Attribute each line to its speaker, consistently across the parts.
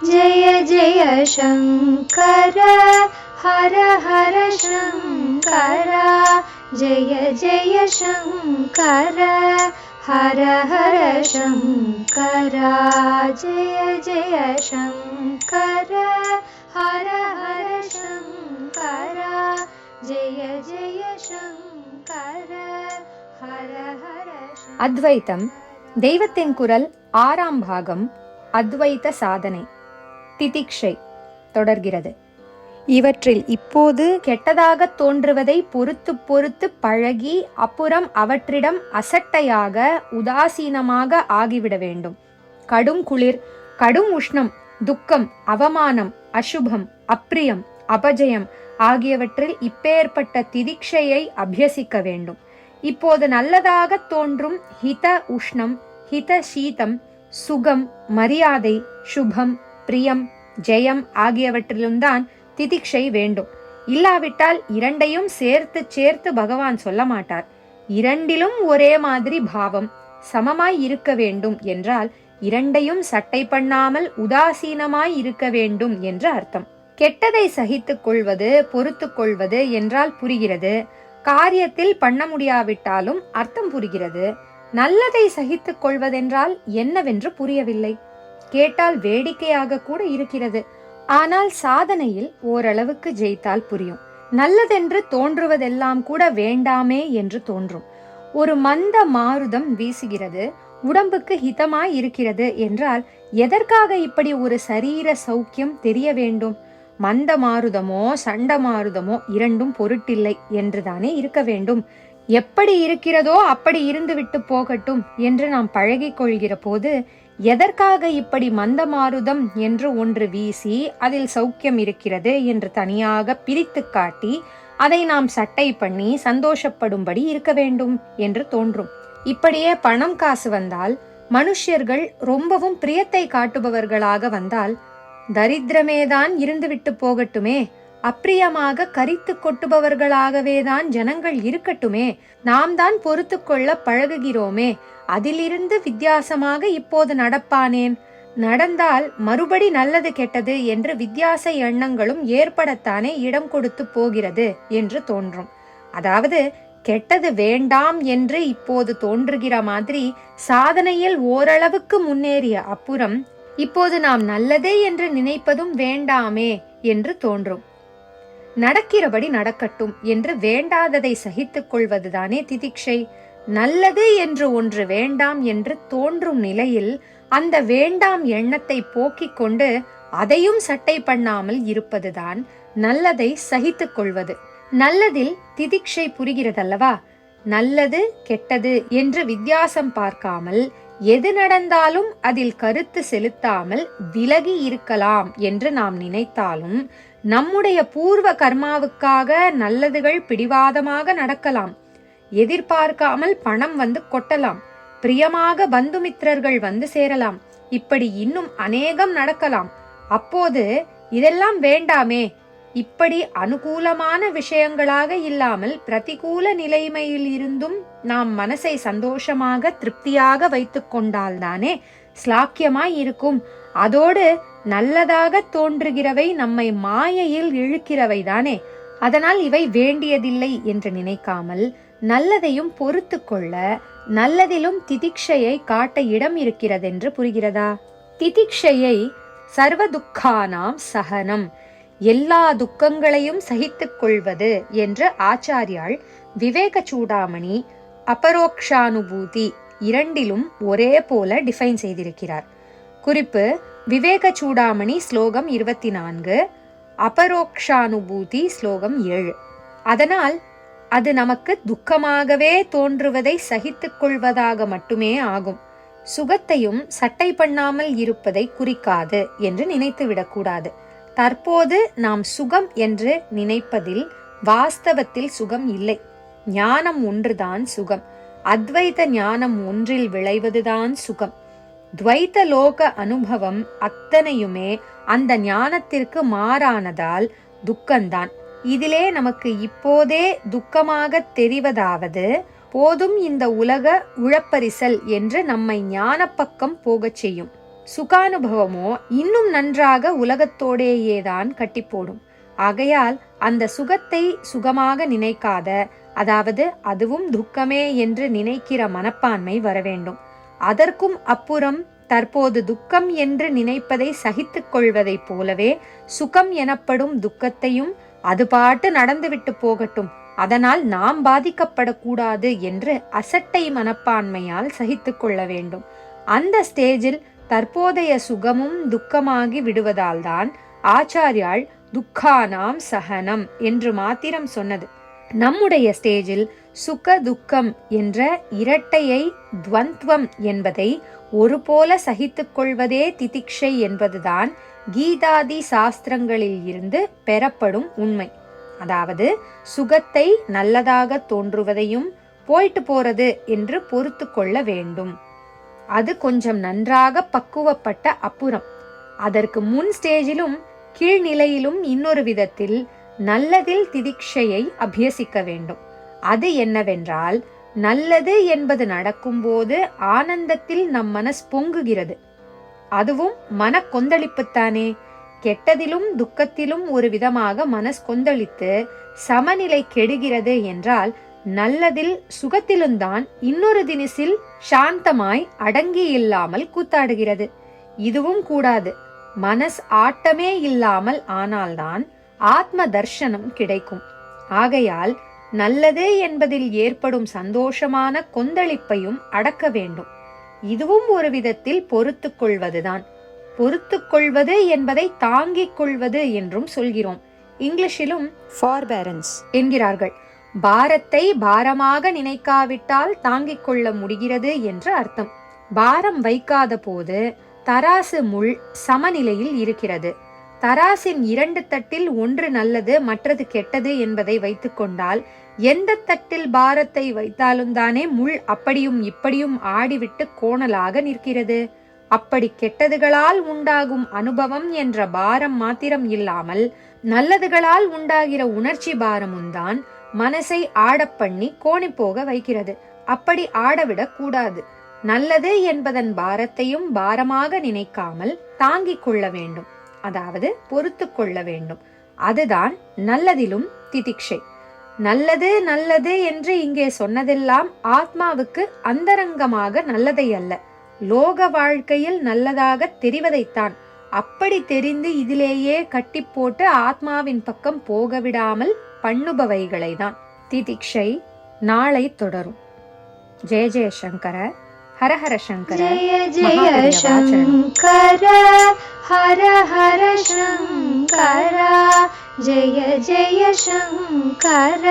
Speaker 1: जय जय शङ्कर हर हर शङ्कर जय जय शङ्कर हर हर शङ्कर जय जय शङ्कर हर हर शङ्कर जय जय शङ्कर हर हर
Speaker 2: அத்வைத்தம் தெய்வத்தின் குரல் 6ஆம் பாகம் அத்வைத சாதனை திதிக்ஷை தொடர்கிறது. இவற்றில் இப்போது கெட்டதாக தோன்றுவதை பொறுத்து பொறுத்து பழகி அப்புறம் அவற்றிடம் அசட்டையாக உதாசீனமாக ஆகிவிட வேண்டும். கடும் குளிர், கடும் உஷ்ணம், துக்கம், அவமானம், அசுபம், அப்பிரியம், அபஜயம் ஆகியவற்றில் இப்பேற்பட்ட திதிக்ஷையை அபியசிக்க வேண்டும். இப்போது நல்லதாக தோன்றும் ஹித உஷ்ணம், ஹித சீதம், சுகம், மரியாதை, சுபம், பிரியம், ஜெயம் ஆகியவற்றிலும் தான் திதிக்ஷை வேண்டும். இல்லாவிட்டால் இரண்டையும் சேர்த்து சேர்த்து பகவான் சொல்ல மாட்டார். இரண்டிலும் ஒரே மாதிரி பாவம் சமமாய் இருக்க வேண்டும் என்றால் இரண்டையும் சட்டை பண்ணாமல் உதாசீனமாய் இருக்க வேண்டும் என்று அர்த்தம். கெட்டதை சகித்துக் கொள்வது, பொறுத்து கொள்வது என்றால் புரிகிறது. காரியத்தில் பண்ண முடியாவிட்டாலும் அர்த்தம் புரிகிறது. நல்லதை சகித்துக் கொள்வதென்றால் என்னவென்று புரியவில்லை. கேட்டால் வேடிக்கையாக கூட இருக்கிறது. ஆனால் சாதனையில் ஓரளவுக்கு ஜெயித்தால் புரியும். நல்லதென்று தோன்றுவதெல்லாம் கூட வேண்டாமே என்று தோன்றும். ஒரு மந்த மாருதம் வீசுகிறது, உடம்புக்கு ஹிதமாய் இருக்கிறது என்றால் எதற்காக இப்படி ஒரு சரீர சௌக்கியம் தெரிய வேண்டும்? மந்த மாருதமோ சண்ட மாருதமோ இரண்டும் பொருட்டில்லை என்றுதானே இருக்க வேண்டும். எப்படி இருக்கிறதோ அப்படி இருந்து விட்டு போகட்டும் என்று நாம் பழகிக் கொள்கிற போது எதற்காக இப்படி மந்த மாருதம் என்று ஒன்று வீசி அதில் சௌக்கியம் இருக்கிறது என்று தனியாக பிரித்து காட்டி அதை நாம் சட்டை பண்ணி சந்தோஷப்படும்படி இருக்க வேண்டும் என்று தோன்றும். இப்படியே பணம் காசு வந்தால், மனுஷர்கள் ரொம்பவும் பிரியத்தை காட்டுபவர்களாக வந்தால், தரித்திரமேதான் இருந்துவிட்டு போகட்டுமே, அப்பிரியமாக கரித்து கொட்டுபவர்களாகவேதான் ஜனங்கள் இருக்கட்டுமே, நாம் தான் பொறுத்து கொள்ள பழகுகிறோமே, அதிலிருந்து வித்தியாசமாக இப்போது நடப்பானேன், நடந்தால் மறுபடி நல்லது கெட்டது என்று வித்தியாச எண்ணங்களும் ஏற்படத்தானே இடம் கொடுத்து போகிறது என்று தோன்றும். அதாவது கெட்டது வேண்டாம் என்று இப்போது தோன்றுகிற மாதிரி சாதனையில் ஓரளவுக்கு முன்னேறிய அப்புறம் இப்போது நாம் நல்லதே என்று நினைப்பதும் வேண்டாமே என்று தோன்றும். நடக்கிறபடி நடக்கட்டும் என்று வேண்டாததை சகித்துக் கொள்வதுதானே திதிக்ஷை. நல்லது என்று ஒன்று வேண்டாம் என்று தோன்றும் நிலையில் அந்த வேண்டாம் எண்ணத்தை போக்கிக் கொண்டு அதையும் சட்டை பண்ணாமல் இருப்பதுதான் நல்லதை சகித்துக் கொள்வது. நல்லதில் திதிக்ஷை புரிகிறதல்லவா? நல்லது கெட்டது என்று வித்தியாசம் பார்க்காமல் எது நடந்தாலும் அதில் கருத்து செலுத்தாமல் விலகி இருக்கலாம் என்று நாம் நினைத்தாலும் நம்முடைய பூர்வ கர்மாவுக்காக நல்லதுகள் பிடிவாதமாக நடக்கலாம். எதிர்பார்க்காமல் பணம் வந்து கொட்டலாம். பிரியமாக பந்துமித்திரர்கள் வந்து சேரலாம். இப்படி இன்னும் அநேகம் நடக்கலாம். அப்போது இதெல்லாம் வேண்டாமே, இப்படி அனுகூலமான விஷயங்களாக இல்லாமல் பிரதிகூல நிலைமையில் இருந்தும் நாம் மனசை சந்தோஷமாக திருப்தியாக வைத்துக் கொண்டால்தானே ஸ்லாக்கியமாய் இருக்கும். அதோடு நல்லதாக தோன்றுகிறவை நம்மை மாயையில் இழுக்கிறவை தானே. அதனால் இவை வேண்டியதில்லை என்று நினைக்காமல் நல்லதையும் பொறுத்து கொள்ள நல்லதிலும் திதிக்ஷையை காட்ட இடம் இருக்கிறதென்று புரிகிறதா? திதிக்ஷையை சர்வ துக்கானாம் சகனம், எல்லா துக்கங்களையும் சகித்துக் கொள்வது என்று ஆச்சாரியால் விவேக சூடாமணி அபரோக்ஷானுபூதி இரண்டிலும் ஒரே போல டிஃபைன் செய்திருக்கிறார். குறிப்பு: விவேக சூடாமணி ஸ்லோகம் 24, அபரோக்ஷானுபூதி ஸ்லோகம் 7. அதனால் அது நமக்கு துக்கமாகவே தோன்றுவதை சகித்துக் கொள்வதாக மட்டுமே ஆகும். சுகத்தையும் சட்டை பண்ணாமல் இருப்பதை குறிக்காது என்று நினைத்து விடக்கூடாது. தற்போது நாம் சுகம் என்று நினைப்பதில் வாஸ்தவத்தில் சுகம் இல்லை. ஞானம் ஒன்றுதான் சுகம். அத்வைத ஞானம் ஒன்றில் விளைவதுதான் சுகம். துவைத லோக அனுபவம் அத்தனையுமே அந்த ஞானத்திற்கு மாறானதால் துக்கம்தான். இதிலே நமக்கு இப்போதே துக்கமாக தெரிவதாவது, போதும் இந்த உலக உழப்பரிசல் என்று நம்மை ஞான பக்கம் போகச் செய்யும். சுகானுபவமோ இன்னும் நன்றாக உலகத்தோடேயேதான் கட்டி போடும். ஆகையால் அந்த சுகத்தை சுகமாக நினைக்காத, அதாவது அதுவும் துக்கமே என்று நினைக்கிற மனப்பான்மை வரவேண்டும். அதற்கும் அப்புறம் தற்போது துக்கம் என்று நினைப்பதை சகித்துக் கொள்வதைப் போலவே சுகம் எனப்படும் துக்கத்தையும் அது பாட்டு நடந்துவிட்டு போகட்டும், அதனால் நாம் பாதிக்கப்படக்கூடாது என்று அசட்டை மனப்பான்மையால் சகித்து கொள்ள வேண்டும். அந்த ஸ்டேஜில் தற்போதைய சுகமும் துக்கமாகி விடுவதால்தான் ஆச்சாரியால் துக்கானாம் சகனம் என்று மாத்திரம் சொன்னது. நம்முடைய ஸ்டேஜில் சுக துக்கம் என்ற இரட்டையை, துவந்த்வம் என்பதை ஒரு போல சகித்துக் கொள்வதே திதிக்ஷை என்பதுதான் கீதாதி சாஸ்திரங்களில் இருந்து பெறப்படும் உண்மை. அதாவது சுகத்தை நல்லதாக தோன்றுவதையும் போயிட்டு போறது என்று பொறுத்து கொள்ள வேண்டும். அது கொஞ்சம் நன்றாக பக்குவப்பட்ட அப்புறம். அதற்கு முன் ஸ்டேஜிலும் கீழ்நிலையிலும் இன்னொரு விதத்தில் நல்லதில் திதிக்ஷையை அபியசிக்க வேண்டும். அது என்னவென்றால், நல்லது என்பது நடக்கும்போது ஆனந்தத்தில் நம் மனஸ் பொங்குகிறது. அதுவும் மன கொந்தளிப்புத்தானே. கெட்டதிலும் துக்கத்திலும் ஒரு விதமாக மனஸ் கொந்தளித்து சமநிலை கெடுகிறது என்றால், நல்லதில் சுகத்திலும்தான் இன்னொரு தினசில் சாந்தமாய் அடங்கி இல்லாமல் கூத்தாடுகிறது. இதுவும் கூடாது. மனஸ் ஆட்டமே இல்லாமல் ஆனால்தான் ஆத்ம தர்ஷனம் கிடைக்கும். ஆகையால் நல்லது என்பதில் ஏற்படும் சந்தோஷமான கொந்தளிப்பையும் அடக்க வேண்டும். இதுவும் ஒரு விதத்தில் பொறுத்து கொள்வதுதான். பொறுத்து கொள்வது என்பதை தாங்கிக் கொள்வது என்றும் சொல்கிறோம். இங்கிலீஷிலும் ஃபார்பேரன்ஸ் என்கிறார்கள். பாரத்தை பாரமாக நினைக்காவிட்டால் தாங்கிக் கொள்ள முடிகிறது என்று அர்த்தம். பாரம் வைக்காத போது தராசு முள் சமநிலையில் இருக்கிறது. தராசின் 2 தட்டில் ஒன்று நல்லது மற்றது கெட்டது என்பதை வைத்துக் கொண்டால் எந்த தட்டில் பாரத்தை வைத்தாலும் தானே முள் அப்படியும் இப்படியும் ஆடிவிட்டு கோணலாக நிற்கிறது. அப்படி கெட்டதுகளால் உண்டாகும் அனுபவம் என்ற பாரம் மாத்திரம் இல்லாமல் நல்லதுகளால் உண்டாகிற உணர்ச்சி பாரமும் தான் மனசை ஆடப்பண்ணி கோணி போக வைக்கிறது. அப்படி ஆடவிடக் கூடாது. நல்லது என்பதன் பாரத்தையும் பாரமாக நினைக்காமல் தாங்கிக் கொள்ள வேண்டும், அதாவது பொறுத்து கொள்ள வேண்டும். அதுதான் நல்லதிலும் திதிக்ஷை. நல்லது நல்லது என்று இங்கே சொன்னதெல்லாம் ஆத்மாவுக்கு அந்தரங்கமாக நல்லதை அல்ல, லோக வாழ்க்கையில் நல்லதாக தெரிவதைத்தான். அப்படி தெரிந்து இதிலேயே கட்டி போட்டு ஆத்மாவின் பக்கம் போக விடாமல் பண்ணுபவைகளை தான். திதிக்ஷை நாளை தொடரும். ஜெய ஜெய சங்கர, ஹர ஹர சங்கர,
Speaker 1: ஜெய ஜெய சங்கர, ஹர ஹர சங்கர, ஜெய ஜெய சங்கர,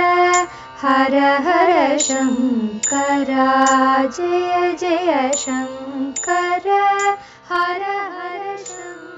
Speaker 1: ஹர ஹர சங்கர, ஜெய ஜெய சங்கர, ஹர ஹர சங்கர.